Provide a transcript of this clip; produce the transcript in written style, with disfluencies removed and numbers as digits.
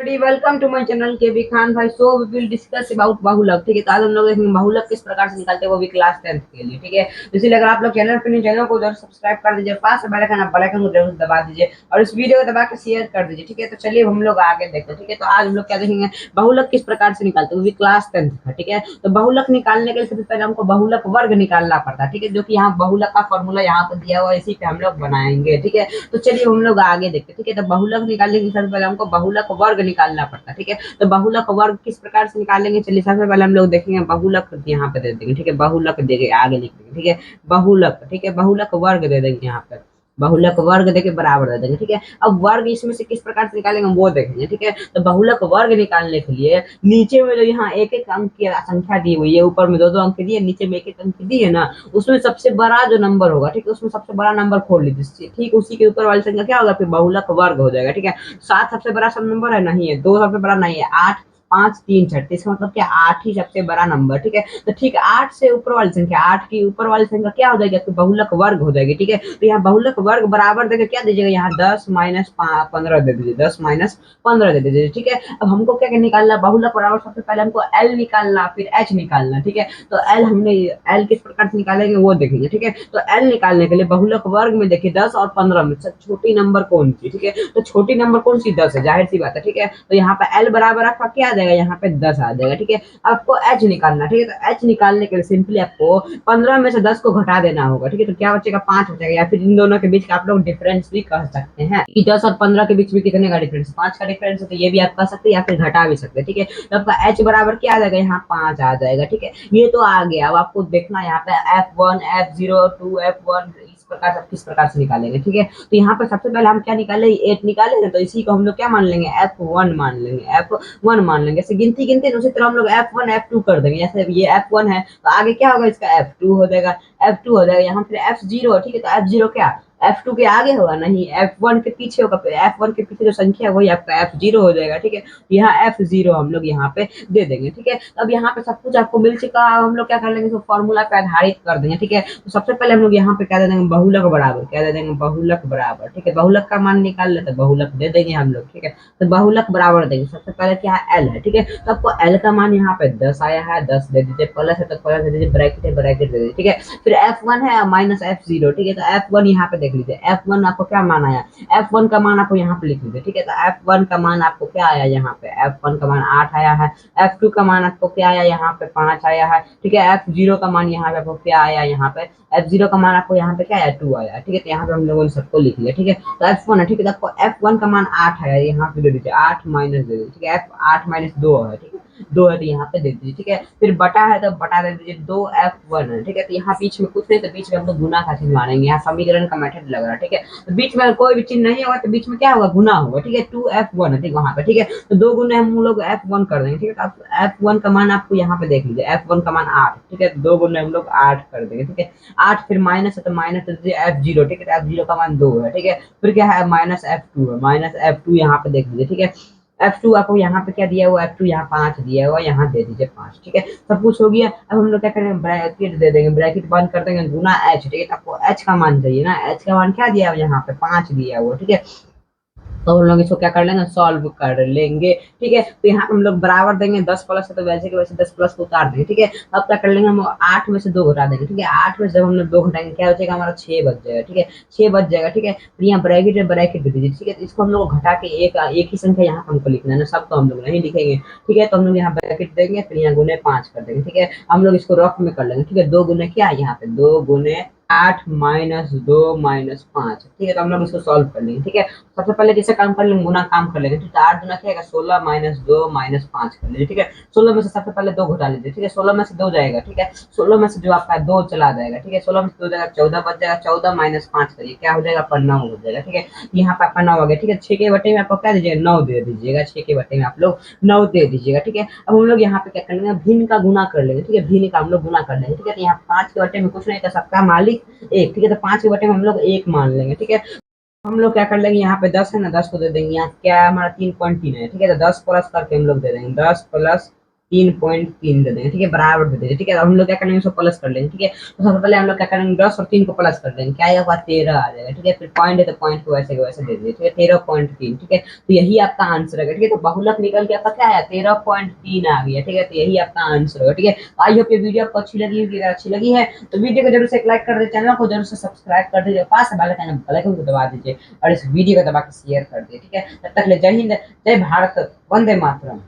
Welcome to my channel K B Khan भाई। So we will discuss about बहुलक। ठीक है, तो आज हम लोग देखेंगे बहुलक किस प्रकार से निकालते हैं, वो भी क्लास 10th के लिए। ठीक है, इसलिए अगर आप लोग चैनल पर नहीं, चैनल को जरूर सब्सक्राइब कर दीजिए, पास में बेल आइकन को जरूर दबा दीजिए और इस वीडियो को दबा के शेयर कर दीजिए। ठीक है, तो चलिए हम लोग आगे देखते हैं। ठीक है, तो आज हम लोग क्या देखेंगे, बहुलक किस प्रकार से निकालते हैं, वो भी क्लास 10th का। ठीक है, तो बहुलक निकालने के लिए सबसे पहले हमको बहुलक वर्ग निकालना पड़ता है। ठीक है, जो कि यहाँ बहुलक का फॉर्मूला यहाँ पर दिया हुआ है, इसी पे हम लोग बनाएंगे। ठीक है, तो चलिए हम लोग आगे देखते हैं। ठीक है, तो बहुलक निकालने के लिए सबसे पहले हमको बहुलक वर्ग निकालना पड़ता है। ठीक है, तो बहुलक वर्ग किस प्रकार से निकालेंगे, चलिए सबसे पहले हम लोग देखेंगे बहुलक यहाँ पे दे देंगे। ठीक है, बहुलक देंगे, आगे लिख देंगे। ठीक है, बहुलक, ठीक है, बहुलक वर्ग दे देंगे यहाँ पे, बहुलक वर्ग देके बराबर दे देंगे। ठीक है, अब वर्ग इसमें से किस प्रकार से निकालेंगे वो देखेंगे। ठीक है, तो बहुलक वर्ग निकालने के लिए नीचे में जो यहाँ एक एक अंक की संख्या दी हुई है, ऊपर में दो दो अंक दी है, नीचे में एक एक अंक दी है ना, उसमें सबसे बड़ा जो नंबर होगा, ठीक है, उसमें सबसे बड़ा नंबर खोल लीजिए। ठीक, उसी के ऊपर वाली संख्या क्या होगा, फिर बहुलक वर्ग हो जाएगा। ठीक है, 7 सबसे बड़ा सब नंबर है नहीं है, 2 सबसे बड़ा नहीं है, 8 5 3 6, इसका मतलब क्या, 8 ही सबसे बड़ा नंबर। ठीक है, तो ठीक 8 से ऊपर वाली संख्या, 8 की ऊपर वाली संख्या क्या हो जाएगी, तो बहुलक वर्ग हो जाएगी। ठीक है, तो यहाँ बहुलक वर्ग बराबर देकर क्या दीजिएगा, यहाँ 10 माइनस 15 दे दीजिए, 10 माइनस 15 दे दीजिए। ठीक है, अब हमको क्या निकालना, बहुलक बराबर सबसे पहले हमको एल निकालना, फिर एच निकालना। ठीक है, तो एल हमने एल किस प्रकार से निकालेंगे वो देखेंगे। ठीक है, तो एल निकालने के लिए बहुलक वर्ग में देखिए 10 और 15 में छोटी नंबर कौन सी। ठीक है, तो छोटी नंबर कौन सी, 10 है, जाहिर सी बात है। ठीक है, तो यहाँ पे एल बराबर आपका क्या आ जाएगा, यहाँ पे 10 आ जाएगा। ठीक है, आपको एच निकालना। ठीक है, तो एच निकालने के लिए सिंपली आपको 15 में से 10 को घटा देना होगा। ठीक है, तो क्या बचेगा, 5 बचेगा, या फिर इन दोनों के बीच का आप लोग डिफरेंस भी कह सकते हैं कि 10 और 15 के बीच में कितने का डिफरेंस, 5 का डिफरेंस है, तो ये भी आप कह सकते हैं या फिर घटा भी सकते हैं। ठीक है, तो आपका एच बराबर क्या आ जाएगा, यहाँ 5 आ जाएगा। ठीक है, ये तो आ गया। अब आपको देखना यहाँ पे F1 F0 2 F1 इस प्रकार से किस प्रकार से निकालेंगे। ठीक है, तो यहाँ पर सबसे पहले हम क्या निकाले, 8 निकाले, तो इसी को हम लोग क्या मान लेंगे, F1 मान लेंगे, F1 मान लेंगे। ऐसे गिनती गिनती उसी तरह हम लोग F1 F2 कर देंगे। जैसे ये F1 है तो आगे क्या होगा, इसका F2 हो जाएगा, F2 हो जाएगा, यहाँ फिर F0। ठीक है, तो F0 क्या, F2 के आगे होगा नहीं, F1 के पीछे होगा, फिर F1 के पीछे जो संख्या है वही आपका F0 हो जाएगा। ठीक है, यहाँ F0 हम लोग यहाँ पे दे देंगे। ठीक है, अब यहाँ पे सब कुछ आपको मिल चुका है, हम लोग क्या कर लेंगे, तो फॉर्मूला पे आधारित कर देंगे। ठीक है, तो सबसे पहले हम लोग यहाँ पे क्या दे देंगे, बहुलक बराबर, क्या दे देंगे, बहुलक बराबर। ठीक है, बहुलक का मान निकाल लेते, बहुलक दे देंगे हम लोग। ठीक है, तो बहुलक बराबर देंगे, सबसे पहले क्या है, एल है। ठीक है, तो आपको एल का मान यहाँ पे 10 आया है, 10 दे दीजिए, प्लस है तो प्लस दे दीजिए, ब्रैकेट है ब्रैकेट दे दीजिए। ठीक है, फिर F1 है माइनस F0। ठीक है, तो F1 यहाँ पे देख लीजिए, F1 आपको क्या मान आया, F1 का मान आपको यहाँ पे लिख लीजिए। ठीक है, तो F1 का मान आपको क्या आया, यहाँ पे F1 का मान 8 आया है, F2 का मान आपको क्या आया, यहाँ पे 5 आया है। ठीक है, F0 का मान यहाँ पे आपको क्या आया, यहाँ पे F0 का मान आपको यहाँ पे क्या आया, 2 आया। ठीक है, तो यहाँ पे हम लोगों ने सबको लिख लिया। ठीक है, तो F1 है। ठीक है, तो आपको F1 का मान 8 है, यहाँ पे दे दीजिए, 8 माइनस दे दीजिए। ठीक है, F8 माइनस 2 है। ठीक है, 2 है तो यहाँ पे दे दीजिए। ठीक है, फिर बटा है तो बटा दे दीजिए, 2F1 है। ठीक है, तो यहाँ बीच में कुछ नहीं, तो बीच में हम लोग गुना का चिन्ह मानेंगे, यहाँ समीकरण का मेथड लग रहा है। ठीक है, तो बीच में कोई भी चिन्ह नहीं होगा तो बीच में क्या होगा, गुना होगा। ठीक है, 2F1 है, ठीक वहाँ पे। ठीक है, तो 2 गुने हम लोग F1 कर देंगे। ठीक है, तो F1 का मान आपको यहाँ पे देख लीजिए, F1 का मान 8। ठीक है, तो 2 गुने हम लोग 8 कर देंगे। ठीक है, 8 फिर माइनस है तो माइनस दे दीजिए F0। ठीक है, तो F0 का मान 2 है। ठीक है, फिर क्या है, माइनस F2 है, माइनस F2 यहाँ पे देख लीजिए। ठीक है, F2 आपको यहाँ पे क्या दिया हुआ, F2 यहाँ 5 दिया हुआ, यहाँ दे दीजिए 5। ठीक है, सब कुछ हो गया। अब हम लोग क्या करेंगे, ब्रैकेट दे देंगे, ब्रैकेट बंद कर देंगे, गुना H। ठीक है, तो आपको H का मान चाहिए ना, H का मान क्या दिया हुआ, यहाँ पे 5 दिया हुआ। ठीक है, तो हम लोग इसको क्या कर लेंगे, सॉल्व कर लेंगे। ठीक है, तो यहाँ पे हम लोग बराबर देंगे, 10 प्लस है तो वैसे के वैसे 10 प्लस को उतार देंगे। ठीक है, अब क्या कर लेंगे, हम 8 में से 2 घटा देंगे। ठीक है, 8 में से जब हम लोग 2 घटाएंगे क्या बचेगा, हमारा 6 बच जाएगा। ठीक है, 6 बच जाएगा। ठीक है, फिर यहाँ ब्रैकेट है, ब्रैकेट दे दीजिए। ठीक है, तो इसको हम लोग घटा के एक ही संख्या यहाँ हमको लिखना है ना, सब तो हम लोग नहीं लिखेंगे। ठीक है, तो हम लोग यहाँ ब्रैकेट देंगे, फिर यहाँ गुने 5 कर देंगे। ठीक है, हम लोग इसको रफ में कर लेंगे। ठीक है, 2 गुने क्या है, यहाँ पे 2 गुने 8 माइनस 2 माइनस 5। ठीक है, तो हम लोग इसको सॉल्व कर लेंगे। ठीक है, सबसे पहले जैसे काम कर लेंगे, गुना काम कर लेंगे। ठीक है, 8 गुना क्या है, 16 माइनस 2 माइनस 5 कर लीजिए। ठीक है, 16 में से सबसे पहले 2 घटा लीजिए। ठीक है, 16 में से 2 जाएगा। ठीक है, 16 में से जो आपका 2 चला जाएगा। ठीक है, 16 में से 2 जाएगा, 14 बच जाएगा, 14 माइनस 5 करिए, क्या हो जाएगा, आपका 9 हो जाएगा। ठीक है, यहाँ पे आपका 9 हो गया। ठीक है, 6 के बटे में आपको क्या दीजिएगा, 9 दे दीजिएगा, 6 के बटे में आप लोग 9 दे दीजिएगा। ठीक है, अब हम लोग यहाँ पे क्या कर लेंगे, भिन्न का गुना कर लेंगे। ठीक है, भिन्न का हम लोग गुना कर लेंगे। ठीक है, तो यहाँ 5 के बटे में कुछ नहीं था, सबका मालिक 1। ठीक है, तो 5 के बटे में हम लोग 1 मान लेंगे। ठीक है, हम लोग क्या कर लेंगे, यहाँ पे 10 है ना, 10 को दे देंगे, यहाँ क्या है हमारा 3.3 है। ठीक है, तो 10 प्लस करके हम लोग दे देंगे, 10 प्लस 3.3 दे देंगे, ठीक है, बराबर दे देंगे, ठीक है। अब हम लोग क्या करेंगे, इसको प्लस कर लेंगे, ठीक है। तो सबसे पहले हम लोग क्या करेंगे, 10 और 3 को प्लस कर देंगे, क्या आएगा, 13 आ जाएगा, ठीक है। फिर पॉइंट है तो पॉइंट को वैसे के वैसे दे दीजिए, ठीक है, 13.3, ठीक है। तो यही आपका आंसर है, ठीक है। तो बहुलक निकल के आपका क्या आया, 13.3 आ गया, ठीक है। तो यही आपका आंसर होगा, ठीक है। आई होप ये वीडियो आपको अच्छी लगी होगी। अगर अच्छी लगी है तो वीडियो को जरूर से एक लाइक कर दीजिए, चैनल को जरूर से सब्सक्राइब कर दीजिए, पास में बेल आइकन को दबा दीजिए और इस वीडियो को दबा के शेयर कर दीजिए, ठीक है। तब तक ले जय हिंद, जय भारत, वंदे मातरम।